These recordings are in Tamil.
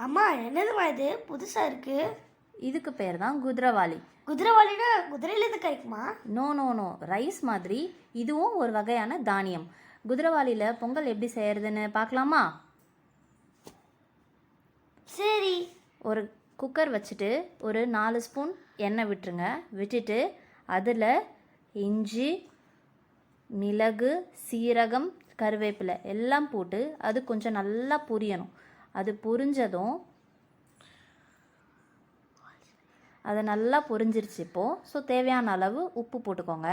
அம்மா என்னதுமா இது புதுசாக இருக்குது? இதுக்கு பேர் தான் குதிரவாளி. குதிரைவாளினா குதிரையிலேருந்து கிடைக்குமா? நோ நோ நோ, ரைஸ் மாதிரி இதுவும் ஒரு வகையான தானியம். குதிரவாளியில் பொங்கல் எப்படி செய்யறதுன்னு பார்க்கலாமா? சரி. ஒரு குக்கர் வச்சுட்டு ஒரு 4 ஸ்பூன் எண்ணெய் விட்டுருங்க. விட்டுட்டு அதில் இஞ்சி, மிளகு, சீரகம், கருவேப்பிலை எல்லாம் போட்டு அது கொஞ்சம் நல்லா பொரியணும். அது பொரிஞ்சதும் அது நல்லா பொரிஞ்சிருச்சு இப்போது. ஸோ தேவையான அளவு உப்பு போட்டுக்கோங்க.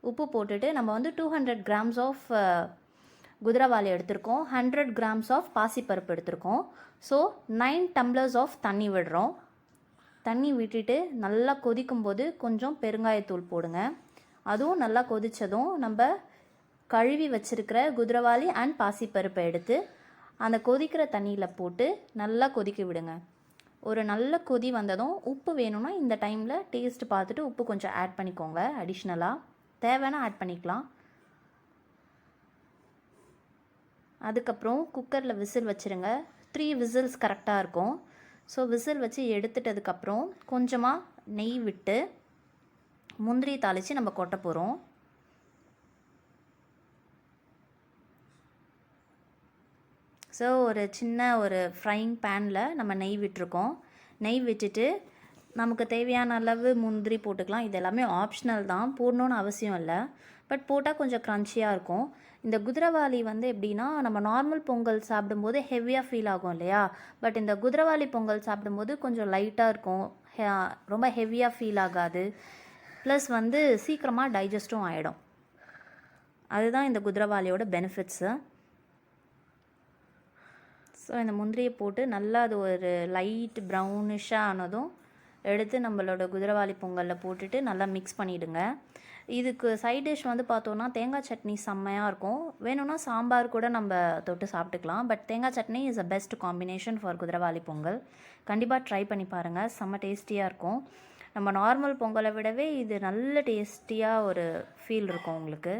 உப்பு போட்டுட்டு நம்ம வந்து 200 கிராம்ஸ் ஆஃப் குதிரவாளி எடுத்திருக்கோம், 100 கிராம்ஸ் ஆஃப் பாசிப்பருப்பு எடுத்திருக்கோம். ஸோ 9 டம்ளர்ஸ் ஆஃப் தண்ணி விடுறோம். தண்ணி விட்டுட்டு நல்லா கொதிக்கும்போது கொஞ்சம் பெருங்காயத்தூள் போடுங்க. அதுவும் நல்லா கொதித்ததும் நம்ம கழுவி வச்சுருக்கிற குதிரவாளி அண்ட் பாசிப்பருப்பை எடுத்து அந்த கொதிக்கிற தண்ணியில் போட்டு நல்லா கொதிக்க விடுங்க. ஒரு நல்ல கொதி வந்ததும் உப்பு வேணும்னா இந்த டைமில் டேஸ்ட் பார்த்துட்டு உப்பு கொஞ்சம் ஆட் பண்ணிக்கோங்க. அடிஷ்னலாக தேவைன்னா ஆட் பண்ணிக்கலாம். அதுக்கப்புறம் குக்கரில் விசில் வச்சுருங்க. 3 விசில்ஸ் கரெக்டாக இருக்கும். ஸோ விசில் வச்சு எடுத்துட்டதுக்கப்புறம் கொஞ்சமாக நெய் விட்டு முந்திரி தாளித்து நம்ம கொட்ட போகிறோம். ஸோ ஒரு சின்ன ஒரு ஃப்ரைங் பேனில் நம்ம நெய் விட்டுருக்கோம். நெய் விட்டுட்டு நமக்கு தேவையான அளவு முந்திரி போட்டுக்கலாம். இது எல்லாமே ஆப்ஷனல் தான், போடணுன்னு அவசியம் இல்லை. பட் போட்டால் கொஞ்சம் க்ரன்ச்சியாக இருக்கும். இந்த குதிரவாளி வந்து எப்படின்னா, நம்ம நார்மல் பொங்கல் சாப்பிடும்போது ஹெவியாக ஃபீல் ஆகும் இல்லையா? பட் இந்த குதிரவாளி பொங்கல் சாப்பிடும்போது கொஞ்சம் லைட்டாக இருக்கும், ரொம்ப ஹெவியாக ஃபீல் ஆகாது. ப்ளஸ் வந்து சீக்கிரமாக டைஜஸ்ட்டும் ஆகிடும். அதுதான் இந்த குதிரவாளியோட பெனிஃபிட்ஸு. ஸோ இந்த முந்திரியை போட்டு நல்லா அது ஒரு லைட் ப்ரௌனிஷாக ஆனதும் எடுத்து நம்மளோட குதிரவாளி பொங்கலில் போட்டுட்டு நல்லா மிக்ஸ் பண்ணிவிடுங்க. இதுக்கு சைட் டிஷ் வந்து பார்த்தோன்னா தேங்காய் சட்னி செம்மையாக இருக்கும். வேணும்னா சாம்பார் கூட நம்ம தொட்டு சாப்பிட்டுக்கலாம். பட் தேங்காய் சட்னி is a best combination for Kuthiraivali pongal. கண்டிப்பாக ட்ரை பண்ணி பாருங்கள், செம்ம டேஸ்டியாக இருக்கும். நம்ம நார்மல் பொங்கலை விடவே இது நல்ல டேஸ்டியாக ஒரு ஃபீல் இருக்கும் உங்களுக்கு.